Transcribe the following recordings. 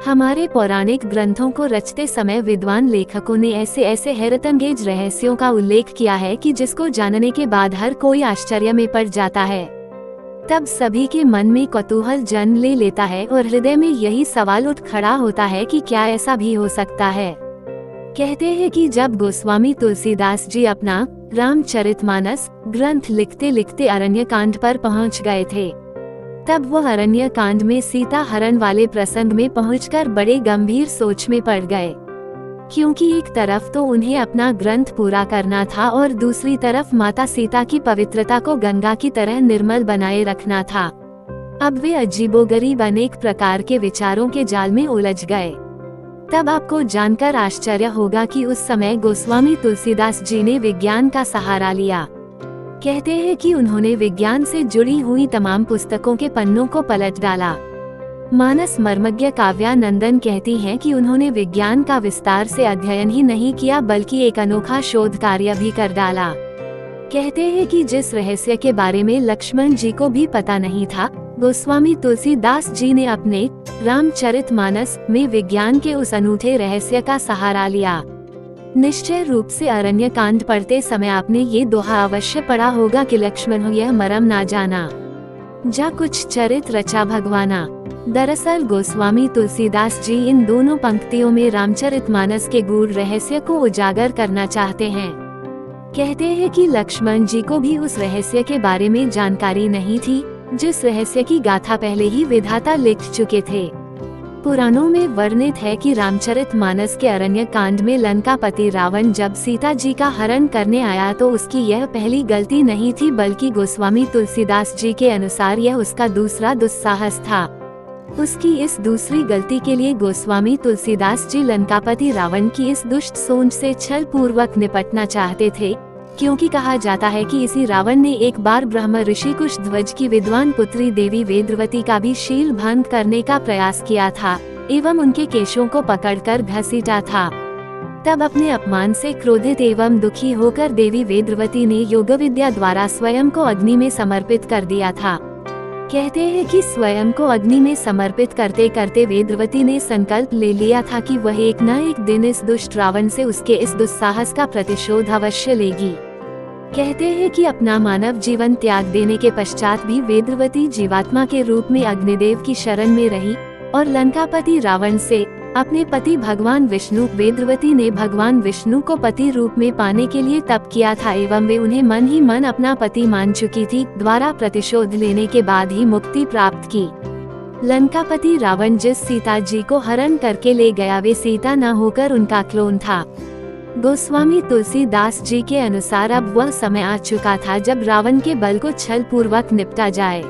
हमारे पौराणिक ग्रंथों को रचते समय विद्वान लेखकों ने ऐसे ऐसे हैरतअंगेज रहस्यों का उल्लेख किया है कि जिसको जानने के बाद हर कोई आश्चर्य में पड़ जाता है। तब सभी के मन में कौतूहल जन्म ले लेता है और हृदय में यही सवाल उठ खड़ा होता है कि क्या ऐसा भी हो सकता है। कहते हैं कि जब गोस्वामी तुलसीदास जी अपना रामचरितमानस ग्रंथ लिखते लिखते अरण्य कांड पर पहुंच गए थे, तब वह अरण्य कांड में सीता हरण वाले प्रसंग में पहुंचकर बड़े गंभीर सोच में पड़ गए, क्योंकि एक तरफ तो उन्हें अपना ग्रंथ पूरा करना था और दूसरी तरफ माता सीता की पवित्रता को गंगा की तरह निर्मल बनाए रखना था। अब वे अजीबोगरीब अनेक प्रकार के विचारों के जाल में उलझ गए। तब आपको जानकर आश्चर्य होगा कि उस समय गोस्वामी तुलसीदास जी ने विज्ञान का सहारा लिया। कहते हैं कि उन्होंने विज्ञान से जुड़ी हुई तमाम पुस्तकों के पन्नों को पलट डाला। मानस मर्मज्ञ काव्यानंदन कहती हैं कि उन्होंने विज्ञान का विस्तार से अध्ययन ही नहीं किया बल्कि एक अनोखा शोध कार्य भी कर डाला। कहते हैं कि जिस रहस्य के बारे में लक्ष्मण जी को भी पता नहीं था, गोस्वामी तुलसीदास जी ने अपने रामचरितमानस में विज्ञान के उस अनूठे रहस्य का सहारा लिया। निश्चय रूप से अरण्य कांड पढ़ते समय आपने ये दोहा अवश्य पढ़ा होगा कि लक्ष्मण हो यह मरम ना जाना, जा कुछ चरित रचा भगवाना। दरअसल गोस्वामी तुलसीदास जी इन दोनों पंक्तियों में रामचरितमानस के गूढ़ रहस्य को उजागर करना चाहते हैं। कहते हैं कि लक्ष्मण जी को भी उस रहस्य के बारे में जानकारी नहीं थी, जिस रहस्य की गाथा पहले ही विधाता लिख चुके थे। पुराणों में वर्णित है कि रामचरितमानस के अरण्य कांड में लंकापति रावण जब सीता जी का हरण करने आया तो उसकी यह पहली गलती नहीं थी, बल्कि गोस्वामी तुलसीदास जी के अनुसार यह उसका दूसरा दुस्साहस था। उसकी इस दूसरी गलती के लिए गोस्वामी तुलसीदास जी लंकापति रावण की इस दुष्ट सोच से छल पूर्वक निपटना चाहते थे, क्योंकि कहा जाता है कि इसी रावण ने एक बार ब्रह्म ऋषि कुशध्वज की विद्वान पुत्री देवी वेदवती का भी शील भंग करने का प्रयास किया था एवं उनके केशों को पकड़कर घसीटा था। तब अपने अपमान से क्रोधित एवं दुखी होकर देवी वेदवती ने योग विद्या द्वारा स्वयं को अग्नि में समर्पित कर दिया था। कहते हैं कि स्वयं को अग्नि में समर्पित करते करते वेदवती ने संकल्प ले लिया था कि वह एक न एक दिन इस दुष्ट रावण से उसके इस दुस्साहस का प्रतिशोध अवश्य लेगी। कहते हैं कि अपना मानव जीवन त्याग देने के पश्चात भी वेदवती जीवात्मा के रूप में अग्निदेव की शरण में रही और लंकापति रावण से अपने पति भगवान विष्णु वेदवती ने भगवान विष्णु को पति रूप में पाने के लिए तप किया था एवं वे उन्हें मन ही मन अपना पति मान चुकी थी। द्वारा प्रतिशोध लेने के बाद ही मुक्ति प्राप्त की। लंकापति रावण जिस सीता जी को हरण करके ले गया वे सीता न होकर उनका क्लोन था। गोस्वामी तुलसीदास जी के अनुसार अब वह समय आ चुका था जब रावण के बल को छल पूर्वक निपटा जाए।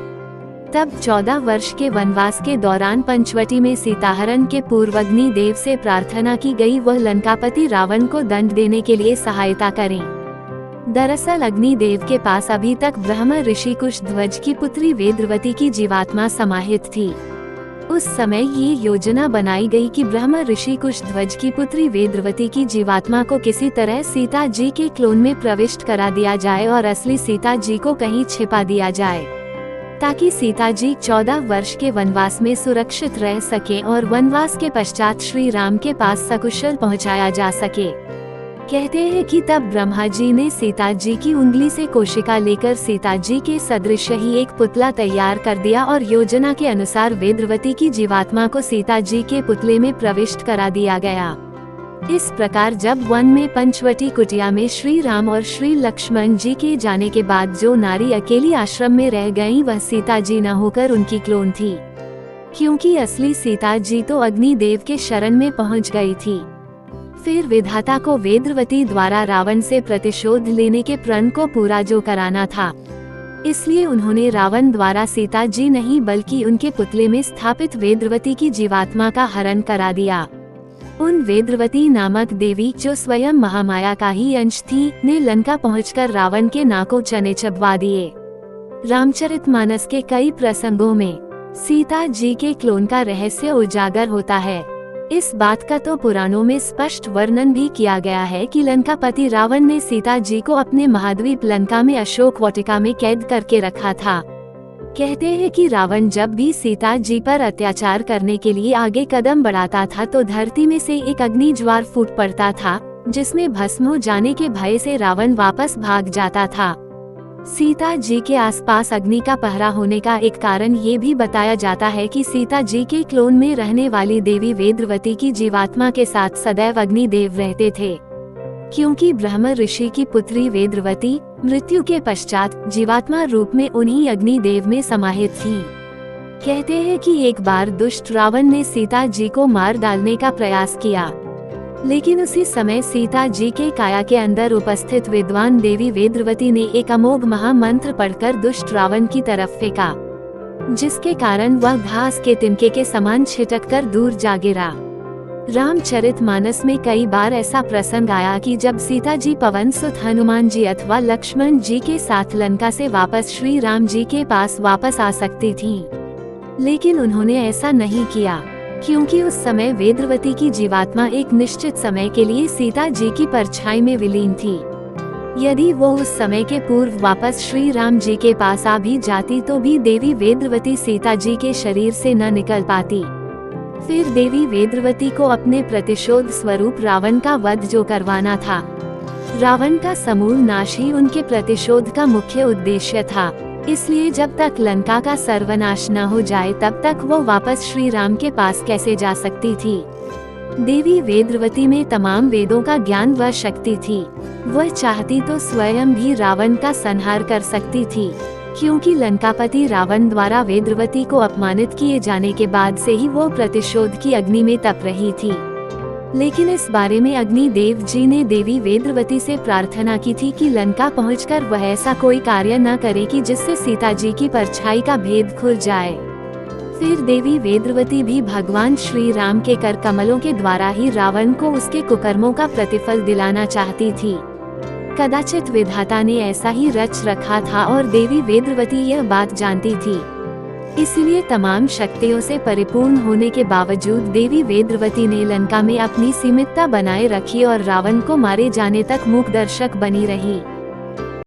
तब 14 वर्ष के वनवास के दौरान पंचवटी में सीताहरण के पूर्व अग्नि देव से प्रार्थना की गई वह लंकापति रावण को दंड देने के लिए सहायता करें। दरअसल अग्निदेव के पास अभी तक ब्रह्म ऋषि कुशध्वज की पुत्री वेदवती की जीवात्मा समाहित थी। उस समय ये योजना बनाई गई कि ब्रह्म ऋषि कुशध्वज की पुत्री वेदवती की जीवात्मा को किसी तरह सीता जी के क्लोन में प्रविष्ट करा दिया जाए और असली सीता जी को कहीं छिपा दिया जाए, ताकि सीता जी 14 वर्ष के वनवास में सुरक्षित रह सके और वनवास के पश्चात श्री राम के पास सकुशल पहुंचाया जा सके। कहते हैं कि तब ब्रह्मा जी ने सीता जी की उंगली से कोशिका लेकर सीता जी के सदृश ही एक पुतला तैयार कर दिया और योजना के अनुसार वेदवती की जीवात्मा को सीता जी के पुतले में प्रविष्ट करा दिया गया। इस प्रकार जब वन में पंचवटी कुटिया में श्री राम और श्री लक्ष्मण जी के जाने के बाद जो नारी अकेली आश्रम में रह गईं वह सीता जी न होकर उनकी क्लोन थी, क्योंकि असली सीता जी तो अग्निदेव के शरण में पहुंच गई थी। फिर विधाता को वेदवती द्वारा रावण से प्रतिशोध लेने के प्रण को पूरा जो कराना था, इसलिए उन्होंने रावण द्वारा सीता जी नहीं बल्कि उनके पुतले में स्थापित वेदवती की जीवात्मा का हरण करा दिया। उन वेदवती नामक देवी जो स्वयं महामाया का ही अंश थी ने लंका पहुंचकर रावण के नाकों चने चबवा दिए। रामचरितमानस के कई प्रसंगों में सीता जी के क्लोन का रहस्य उजागर होता है। इस बात का तो पुराणों में स्पष्ट वर्णन भी किया गया है कि लंकापति रावण ने सीता जी को अपने महाद्वीप लंका में अशोक वाटिका में कैद करके रखा था। कहते हैं कि रावण जब भी सीता जी पर अत्याचार करने के लिए आगे कदम बढ़ाता था तो धरती में से एक अग्नि ज्वार फूट पड़ता था, जिसमें भस्म हो जाने के भय से रावण वापस भाग जाता था। सीता जी के आसपास अग्नि का पहरा होने का एक कारण ये भी बताया जाता है कि सीता जी के क्लोन में रहने वाली देवी वेदवती की जीवात्मा के साथ सदैव अग्निदेव रहते थे, क्योंकि ब्रह्म ऋषि की पुत्री वेदवती मृत्यु के पश्चात जीवात्मा रूप में उन्हीं अग्निदेव में समाहित थी। कहते हैं कि एक बार दुष्ट रावण ने सीता जी को मार डालने का प्रयास किया, लेकिन उसी समय सीता जी के काया के अंदर उपस्थित विद्वान देवी वेदवती ने एक अमोघ महामंत्र पढ़कर दुष्ट रावण की तरफ फेंका, जिसके कारण वह घास के तिनके के समान छिटककर दूर जा गिरा। रामचरितमानस में कई बार ऐसा प्रसंग आया कि जब सीता जी पवन सुत हनुमान जी अथवा लक्ष्मण जी के साथ लंका से वापस श्री राम जी के पास वापस आ सकती थीं, लेकिन उन्होंने ऐसा नहीं किया, क्योंकि उस समय वेदवती की जीवात्मा एक निश्चित समय के लिए सीता जी की परछाई में विलीन थी। यदि वो उस समय के पूर्व वापस श्री राम जी के पास आ भी जाती तो भी देवी वेदवती सीता जी के शरीर से न निकल पाती। फिर देवी वेदवती को अपने प्रतिशोध स्वरूप रावण का वध जो करवाना था, रावण का समूल नाश ही उनके प्रतिशोध का मुख्य उद्देश्य था। इसलिए जब तक लंका का सर्वनाश न हो जाए तब तक वो वापस श्री राम के पास कैसे जा सकती थी। देवी वेदवती में तमाम वेदों का ज्ञान व शक्ति थी। वह चाहती तो स्वयं भी रावण का संहार कर सकती थी, क्योंकि लंकापति रावण द्वारा वेदवती को अपमानित किए जाने के बाद से ही वो प्रतिशोध की अग्नि में तप रही थी। लेकिन इस बारे में अग्निदेव जी ने देवी वेदवती से प्रार्थना की थी कि लंका पहुंचकर वह ऐसा कोई कार्य न करे कि जिससे सीता जी की परछाई का भेद खुल जाए। फिर देवी वेदवती भी भगवान श्री राम के कर कमलों के द्वारा ही रावण को उसके कुकर्मों का प्रतिफल दिलाना चाहती थी। कदाचित विधाता ने ऐसा ही रच रखा था और देवी वेदवती यह बात जानती थी। इसलिए तमाम शक्तियों से परिपूर्ण होने के बावजूद देवी वेदवती ने लंका में अपनी सीमितता बनाए रखी और रावण को मारे जाने तक मूक दर्शक बनी रही।